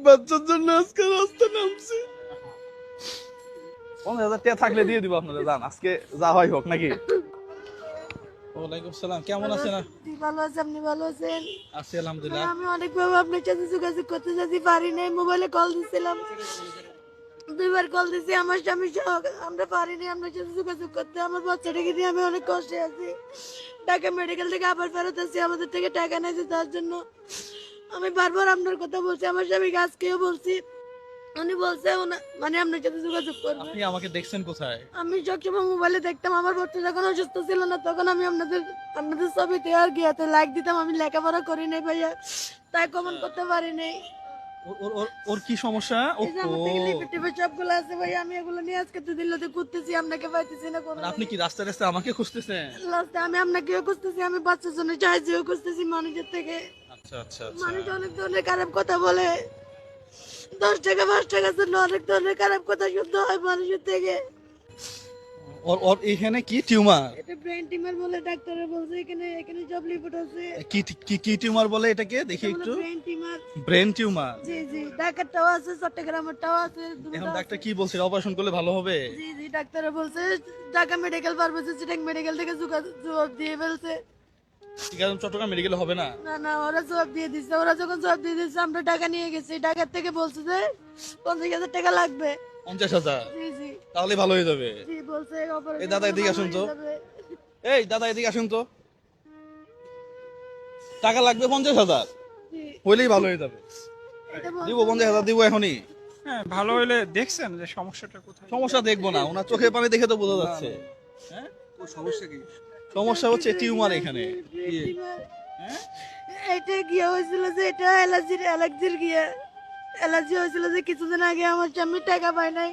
বাচ্চার জন্য আজকে রাস্তা নামছি। 50,000 টাকা থাকলে দিয়ে দিব আপনাদের, যান আজকে যা হয় হোক নাকি। ওয়ালাইকুম সালাম, কেমন আছেন? ভালো আছে, আপনি ভালো আছেন? আছি আলহামদুলিল্লাহ। আমি অনেকভাবে আপনার সাথে যোগাযোগ করতে যাচ্ছি, পারি নাই। মোবাইলে কল দিছিলাম, 2বার কল দিছি। আমার স্বামী সহ আমরা পারিনি আপনার সাথে যোগাযোগ করতে। আমার বাচ্চাটাকে নিয়ে আমি অনেক কষ্টে আছি। ঢাকা মেডিকেল থেকে আবার ফেরত আসছি, আমাদের থেকে টাকা নেই তার জন্য। আমি বারবার আপনার কথা বলছি, আমার স্বামীকে আজকেও বলছি। উনি বলছে মানে আপনার সাথে যোগাযোগ করবে। আপনি আমাকে দেখছেন কোথায়? আমি সবসময় মোবাইলে দেখতাম, আমার বাচ্চা যখন অসুস্থ ছিল না তখন আমি আপনাদের ছবিতে আর গিয়াতে লাইক দিতাম। আমি লেখাপড়া করি নাই ভাইয়া, তাই কমেন্ট করতে পারি নাই। ওর কি সমস্যা? এই যে আমার থেকে লিপি টিপি সবগুলো আছে ভাইয়া, আমি এগুলো নিয়ে আজকে 2 দিন ধরে ঘুরতেছি, আপনাকে পাইতেছি না কোনো। আপনি কি রাস্তায় রাস্তায় আমাকে খুঁজতেছেন? লাস্টে আমি আপনাকেও খুঁজতেছি, আমি বাচ্চার জন্য সাহায্যও খুঁজতেছি মানুষের থেকে। আচ্ছা আচ্ছা আচ্ছা। মানুষ অনেক ধরনের খারাপ কথা বলে, 10 টাকা 5 টাকার জন্য অনেক ধরনের খারাপ কথা শুনতে হয় মানুষের থেকে। ওর ওর এখানে কি টিউমার? এটা ব্রেন টিউমার বলে ডাক্তারে বলছে। এখানে এখানে সব রিপোর্ট আছে। কি কি কি টিউমার বলে এটাকে? দেখি একটু। Brain tumour. Brain tumour? জি জি, ঢাকারটাও আছে, চট্টগ্রামেরটাও আছে। এখন ডাক্তার কি বলছে, অপারেশন করলে ভালো হবে? জি জি, ডাক্তারে বলছে Dhaka medical pharmacy Chittagong medical থেকে জবাব দিয়ে ফেলছে। ঠিক আছে, চট্টগ্রাম মেডিকেলে হবে না? না না, ওরা জবাব দিয়ে দিচ্ছে। ওরা যখন জবাব দিয়ে দিচ্ছে আমরা টাকা নিয়ে গেছি, ঢাকার থেকে বলছে যে 50,000 টাকা লাগবে। 50,000? জি জি তাহলে ভালো হয়ে যাবে। জি, বলছে এই দাদা এদিকে আসুন তো। এই দাদা এদিকে আসুন তো। টাকা লাগবে 50,000? জি, হইলেই ভালো হয়ে যাবে। এটা বলছে। দিব 50,000 দিব এখনই। হ্যাঁ, ভালো হলে দেখছেন যে সমস্যাটা কোথায়? সমস্যা দেখবো না, ওনার চোখের পানি দেখে তো বোঝা যাচ্ছে। হ্যাঁ, সমস্যা কি? সমস্যা হচ্ছে টিউমার এখানে। Brain tumour. হ্যাঁ, এটা গিয়ে হয়েছিল যে এটা অ্যালার্জির গিয়ে অ্যালার্জি হয়েছিল যে কিছুদিন আগে আমার স্বামী টাকা পায় নাই।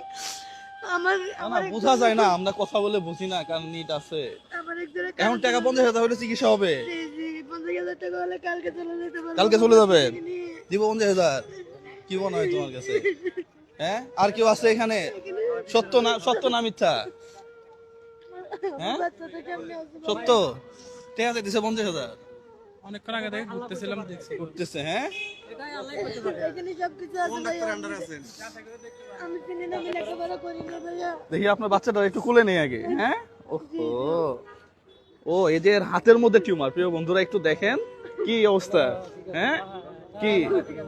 আমার না না, আমার বোঝা যায় না, আমরা কথা বলে বুঝি না, কারণ নিট আছে। আমার একজনের এখন টাকা 50,000 হলে চিকিৎসা হবে। জি জি, 50,000 টাকা হলে কালকে চলে যেতে পারবো। কালকে চলে যাবেন? বাচ্চাকে নিয়ে। দিব 50,000? কি মনে হয় তোমার কাছে? হ্যাঁ, আর কেউ আছে এখানে? সত্য না, সত্য না মিথ্যা? হ্যাঁ, বাচ্চাটা কেমনে আছে বাবা? সত্য। ঠিক আছে, দিছে 50,000? অনেকক্ষণ আগে থেকে ঘুরতেছিলাম, দেখছি। করতেছে। হ্যাঁ, এখানে সবকিছু আছে ভাইয়া। আমি চিনি না, আমি লেখাপড়া করি না ভাইয়া। দেখি আপনার বাচ্চাটা একটু কোলে নেই আগে। হ্যাঁ, ওহো, ও এদের হাতের মধ্যে টিউমার। প্রিয় বন্ধুরা একটু দেখেন কি অবস্থা। হ্যাঁ, কি,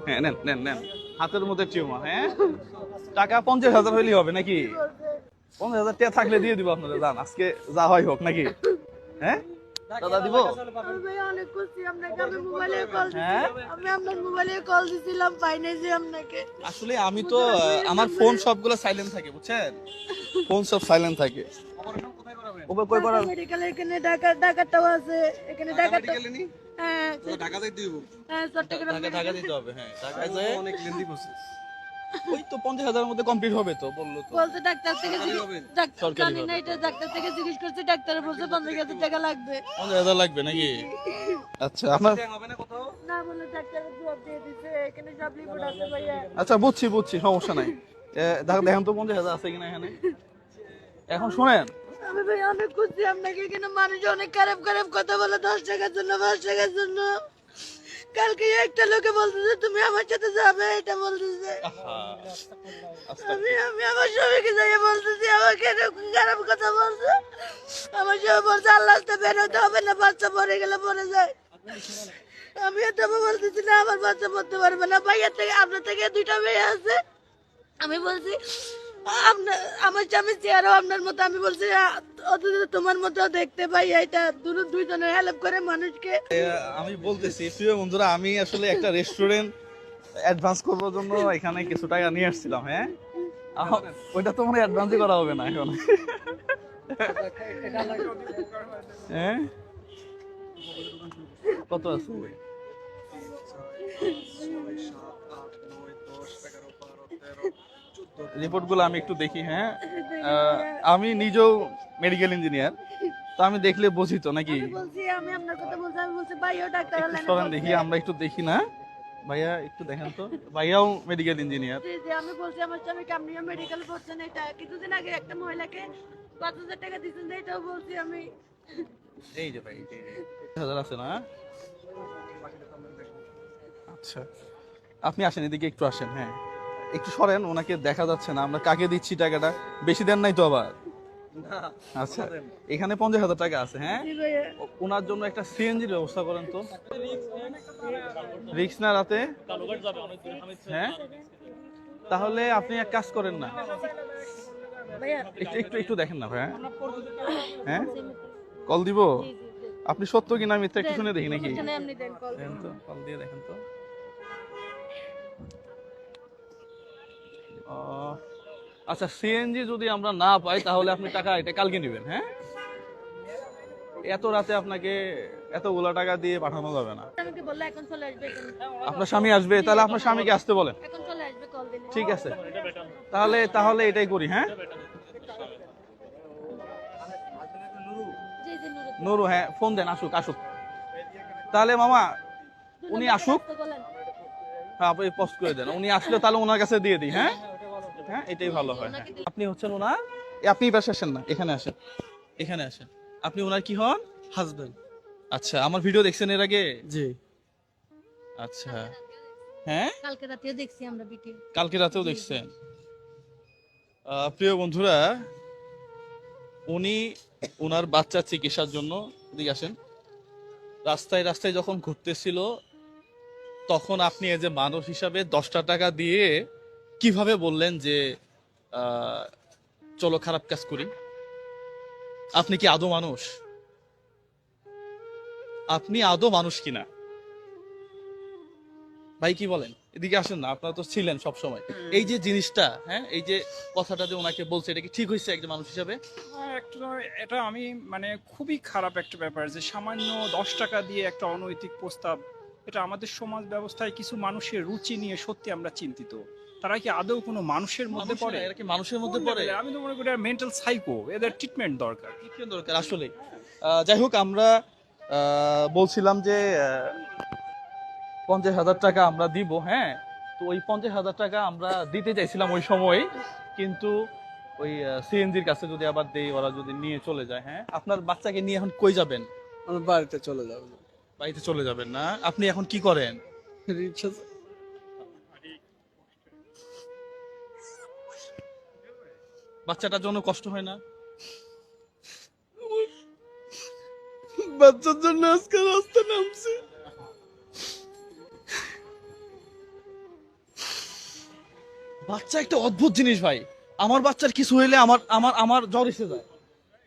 হ্যাঁ নেন নেন নেন, হাতের মধ্যে টিউমার। হ্যাঁ, টাকা 50,000 হইলেই হবে নাকি? 50,000 টাকা থাকলে দিয়ে দিব আপনাদের, যান আজকে যা হয় হোক নাকি। হ্যাঁ দাদা, দিব? আমি ভাইয়া অনেক খুশি আপনাকে। আমি মোবাইলে কল হ্যাঁ? দিছিলাম, আমি আপনার মোবাইলে কল দিছিলাম, পাই নাই যে আপনাকে। আসলে আমি তো আমার ফোন সবগুলো সাইলেন্ট থাকে, বুঝছেন, ফোন সব সাইলেন্ট থাকে। ওপর কই করার? মেডিকেল এখানে ঢাকাটাও আছে, এখানে ঢাকাটা। হ্যাঁ হ্যাঁ, চট্টগ্রাম ঢাকা দিতে হবে। হ্যাঁ, ঢাকায় যায় অনেক লেন্দি প্রসেস। ওই তো 50,000 এর মধ্যে কমপ্লিট হবে তো, বললো তো। বলছে ডাক্তার থেকে ডাক্তার সরকারি জানি না, এটা ডাক্তার থেকে জিজ্ঞেস করছে, ডাক্তার বলছে 50,000 টাকা লাগবে। 50,000 লাগবে নাকি? আচ্ছা, আপনার না বলে ডাক্তারের জবাব দিয়ে দিছে, এখানে সব রিপোর্ট আছে ভাইয়া। আচ্ছা, বুঝছি বুঝছি, সমস্যা নাই। দেখেন তো 50,000 আছে কিনা এখানে। এখন শোনেন, আমি ভাই অনেক খুশি আপনাকে। এখানে মানুষ অনেক খারাপ খারাপ কথা বলে, 10 টাকার জন্য 5 টাকার জন্য। কালকে একটা লোকে বলতেছে তুমি আমার সাথে যাবে, এটা বলতেছে। আমি আমার স্বামীকে যাইয়ে বলতেছি আমাকে এরকম খারাপ কথা বলছে। আমার স্বামী বলছে আল্লাহ বেরোতে হবে না, বাচ্চা পড়ে গেলে পড়ে যায়। আমি এটা বলতেছি না, আমার বাচ্চা পড়তে পারবে না। ভাইয়ের থেকে আপনার থেকে 2টা মেয়ে আছে। আমি বলছি আপনার আমার স্বামী চেয়ারও আপনার মতো। আমি বলছি অথচ তোমার মতো দেখতে পাই। এটা দুইজনের হেল্প করে মানুষকে। আমি বলতেছি প্রিয় বন্ধুরা, আমি আসলে একটা রেস্টুরেন্ট অ্যাডভান্স করবার জন্য এখানে কিছু টাকা নিয়ে আসছিলাম। হ্যাঁ, ওইটা তো মনে অ্যাডভান্সই করা হবে না এখন। হ্যাঁ, কত আছে? রিপোর্ট গুলো আমি একটু দেখি। হ্যাঁ, আমি নিজেও মেডিকেল ইঞ্জিনিয়ার, তো আমি দেখলে বুঝি তো নাকি। আমি বলছি আমি আপনার কথা বলছি। আমি বলছি ভাইও ডাক্তার একটু সরেন দেখি, আমরা একটু দেখি না ভাইয়া, একটু দেখেন তো। ভাইয়াও মেডিকেল ইঞ্জিনিয়ার। জি জি, আমি বলছি আমার স্বামীকে আপনিও মেডিকেল পড়ছেন। এটা কিছুদিন আগে একটা মহিলাকে 5,000 টাকা দিচ্ছেন, এটাও বলছি আমি। এই যে ভাই, 50,000 আছে না? আচ্ছা, আপনি আসেন এদিকে একটু আসেন, হ্যাঁ একটু সরেন, ওনাকে দেখা যাচ্ছে না, আমরা কাকে দিচ্ছি টাকাটা, বেশি দেন নাই তো আবার? আচ্ছা, এখানে 50,000 টাকা আছে, হ্যাঁ জি ভাইয়া। ওনার জন্য একটা সিএনজির ব্যবস্থা করেন তো। রিক্স না রাতে, হ্যাঁ তাহলে আপনি এক কাজ করেন না, ভাইয়া একটু একটু একটু দেখেন না ভাইয়া, হ্যাঁ কল দিব, আপনি সত্য কিনা মিথ্যা একটু শুনে দেখি নাকি, এখানে আপনি দেন কল। দেখেন তো, কল দিয়ে দেখেন তো। আহ, আচ্ছা সিএনজি যদি আমরা না পাই তাহলে আপনি টাকা এটা কালকে নেবেন, হ্যাঁ এত রাতে আপনাকে এতগুলা টাকা দিয়ে পাঠানো যাবে না। আমাকে বললো এখন চলে আসবে এখানে। আপনার স্বামী আসবে, তাহলে আপনার স্বামীকে আসতে বলেন। এখন চলে আসবে কল দিলে। ঠিক আছে, তাহলে তাহলে এটাই করি, হ্যাঁ জি জি নুরুদ্দিন। নুরু, হ্যাঁ ফোন দেন, আসুক আসুক। তাহলে মামা উনি আসুক, তো বলেন। হ্যাঁ আপনি পোস্ট করে দেন, উনি আসলে তাহলে ওনার কাছে দিয়ে দিই, হ্যাঁ হ্যাঁ এটাই ভালো হয়, হ্যাঁ। আপনি হচ্ছেন ওনার, আপনি এই পাশে আসেন না, এখানে আসেন, এখানে আসেন, আপনি ওনার কি হন? হাজবেন্ড। আচ্ছা, আমার ভিডিও দেখছেন এর আগে? জি। আচ্ছা, হ্যাঁ কালকে রাতেও দেখছি আমরা ভিডিও। কালকে রাতেও দেখছেন। প্রিয় বন্ধুরা, উনি ওনার বাচ্চার চিকিৎসার জন্য এদিকে আসেন, রাস্তায় রাস্তায় যখন ঘুরতেছিল তখন আপনি এজ এ মানুষ হিসাবে 10টা টাকা দিয়ে কিভাবে বললেন যে আহ, চলো খারাপ কাজ করি? আপনি কি আদৌ মানুষ? আপনি আদৌ মানুষ কিনা ভাই, কি বলেন? এদিকে আসেন না, আপনারা তো ছিলেন সব সময়। এই যে জিনিসটা, হ্যাঁ এই যে কথাটা যে ওনাকে বলছে, এটা কি ঠিক হয়েছে একজন মানুষ হিসাবে? একটা এটা আমি মানে খুবই খারাপ একটা ব্যাপার যে সামান্য 10 টাকা দিয়ে একটা অনৈতিক প্রস্তাব, এটা আমাদের সমাজ ব্যবস্থায় কিছু মানুষের রুচি নিয়ে সত্যি আমরা চিন্তিত। তারা কি আদৌ কোনো মানুষের মধ্যে মানুষ পড়ে? না, এরা কি মানুষের মধ্যে কোন পড়ে? level এ? আমি তো মনে করি মেন্টাল সাইকো, এদের ট্রিটমেন্ট দরকার। কি দরকার আসলে? যাই হোক, আমরা বলছিলাম যে 50,000 টাকা আমরা দিব, হ্যাঁ তো ওই 50,000 টাকা আমরা দিতে চাইছিলাম ওই সময়, কিন্তু ওই সিএনজির কাছে যদি আবার দেই, ওরা যদি নিয়ে চলে যায়, হ্যাঁ আপনার বাচ্চাকে নিয়ে এখন কই যাবেন? আমার বাড়িতে চলে যাবো। বাড়িতে চলে যাবেন না? আপনি এখন কি করেন? রিক্সা। বাচ্চাটার জন্য কষ্ট হয় না? বাচ্চার জন্য আজকে রাস্তা নামছে। বাচ্চা একটা অদ্ভুত জিনিস ভাই, আমার বাচ্চার কিছু হইলে আমার আমার আমার জ্বর এসে যায়,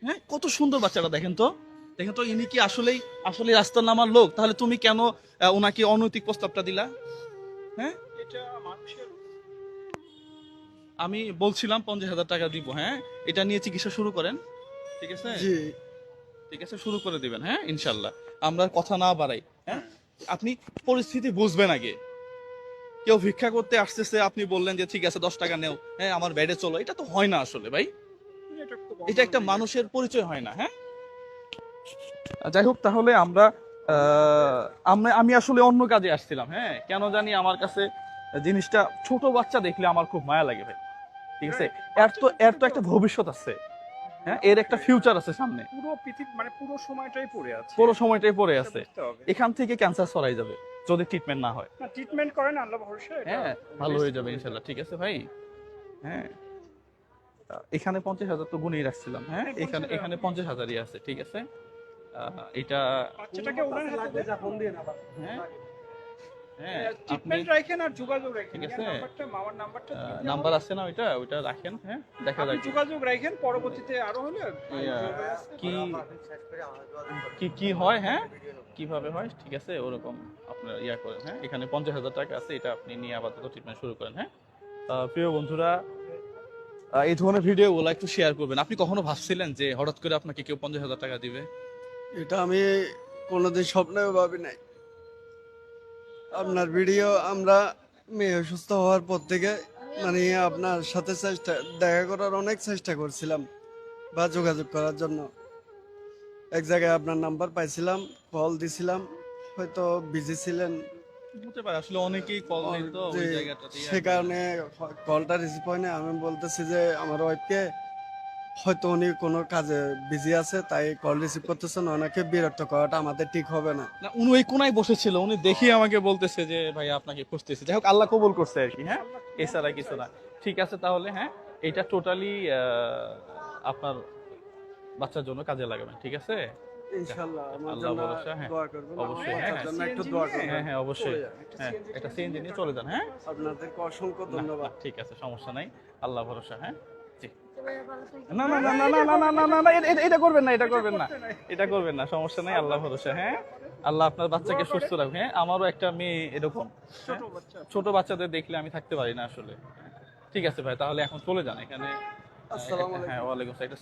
হ্যাঁ কত সুন্দর বাচ্চাটা, দেখেন তো, দেখেন তো, ইনি কি আসলেই আসলে রাস্তার নামার লোক? তাহলে তুমি কেন ওনাকে অনৈতিক প্রস্তাবটা দিলা? হ্যাঁ এটা মানুষের আমি বলছিলাম 50,000 টাকা দিব, হ্যাঁ এটা নিয়ে চিকিৎসা শুরু করেন, ঠিক আছে? জি। ঠিক আছে, শুরু করে দিবেন, হ্যাঁ ইনশাল্লাহ। আমরা কথা না বাড়াই, হ্যাঁ আপনি পরিস্থিতি বুঝবেন আগে। কেউ ভিক্ষা করতে আসতেছে, আপনি বললেন যে ঠিক আছে 10 টাকা নেও, হ্যাঁ আমার বেডে চলো, এটা তো হয় না আসলে ভাই, এটা খুব এটা একটা মানুষের পরিচয় হয় না, হ্যাঁ। যাই হোক, তাহলে আমরা আমি আসলে অন্য কাজে আসছিলাম, হ্যাঁ কেন জানি আমার কাছে জিনিসটা, ছোট বাচ্চা দেখলে আমার খুব মায়া লাগে ভাই, ঠিক আছে? এর তো একটা ভবিষ্যৎ আছে, হ্যাঁ এর একটা ফিউচার আছে সামনে, পুরো পৃথিবী মানে পুরো সময়টাই পড়ে আছে। পুরো সময়টাই পড়ে এটা আছে, বুঝতে হবে। এখান থেকে ক্যান্সার ছড়াই যাবে যদি ট্রিটমেন্ট না হয়, না ট্রিটমেন্ট করেন আল্লাহ ভরসা, এটা হ্যাঁ ভালো হয়ে যাবে ইনশাল্লাহ, ঠিক আছে ভাই, হ্যাঁ এখানে 50,000 তো গুনেই রাখছিলাম, হ্যাঁ এখানে এখানে 50,000ই আছে, ঠিক আছে? এটা বাচ্চাটাকে ওনার হাতে দেন। হ্যাঁ হ্যাঁ আপনি ট্রিটমেন্ট রাখেন আর যোগাযোগ রাখেন। ঠিক আছে। ইয়ার নাম্বারটা, মামার নাম্বারটা দিয়ে দিন। নাম্বার আছে না ওইটা, ওইটা রাখেন, হ্যাঁ দেখা আপনি যাক যোগাযোগ রাখেন, পরবর্তীতে আরো হলে কি কি কি হয়, হ্যাঁ কিভাবে হয়, ঠিক আছে ওরকম আপনার ইয়া করেন, হ্যাঁ এখানে 50,000 টাকা আছে, এটা আপনি নিয়ে আপাতত ট্রিটমেন্ট শুরু করেন, হ্যাঁ। প্রিয় বন্ধুরা, এই ধরনের ভিডিওগুলো একটু শেয়ার করবেন। আপনি কখনো ভাবছিলেন যে হঠাৎ করে আপনাকে কেউ 50,000 টাকা দিবে? এটা আমি কোনোদিন স্বপ্নেও ভাবি নাই। আপনার ভিডিও আমরা মেয়ে অসুস্থ হওয়ার পর থেকে মানে আপনার সাথে দেখা করার অনেক চেষ্টা করছিলাম বা যোগাযোগ করার জন্য। এক জায়গায় আপনার নাম্বার পাইছিলাম, কল দিছিলাম, হয়তো বিজি ছিলেন, হতে পারে, আসলে অনেকেই কল দেয় তো যে ওই জায়গাটাতে, সে কারণে কলটা রিসিভ হয় না। আমি বলতেছি যে আমার ওয়াইফকে হয়তো উনি কোনো কাজে বিজি আছে, তাই কল রিসিভ করতেছেন। ওনাকে বিরক্ত করাটা আমাদের ঠিক হবে না। না উনি ওই কোনায় বসেছিল, উনি দেখিয়ে আমাকে বলতেছে যে ভাই আপনাকে খুঁজতেছি। যাই হোক, আল্লাহ কবুল করছে আর কি। হ্যাঁ, এছাড়া কিছু না। ঠিক আছে তাহলে, হ্যাঁ, এটা টোটালি আপনার বাচ্চার জন্য কাজে লাগাবেন, ঠিক আছে? ইনশাআল্লাহ আমার আল্লাহ জন্য ভরসা, হ্যাঁ। দোয়া করবেন, অবশ্যই, আমার হ্যাঁ, বাচ্চার হ্যাঁ। জন্য একটু দোয়া করবেন। হ্যাঁ হ্যাঁ অবশ্যই, চলে যান। হ্যাঁ, একটা সিএনজি নিয়ে চলে যান। হ্যাঁ, আপনাদেরকে অসংখ্য না, ধন্যবাদ। না, ঠিক আছে, সমস্যা নাই, আল্লাহ ভরসা। হ্যাঁ, জি। ভালো থাকবেন। না না না না না না না না না না, এটা করবেন না, এটা করবেন না, এটা করবেন না, সমস্যা নাই, আল্লাহ ভরসা। হ্যাঁ, আল্লাহ আপনার বাচ্চাকে সুস্থ রাখবে। হ্যাঁ, আমারও একটা মেয়ে এরকম, হ্যাঁ, ছোট বাচ্চাদের দেখলে আমি থাকতে পারি না আসলে। ঠিক আছে ভাই, তাহলে এখন চলে যান এখানে। আসসালামু আলাইকুম। হ্যাঁ, ওয়ালাইকুম আসসালাম। একটা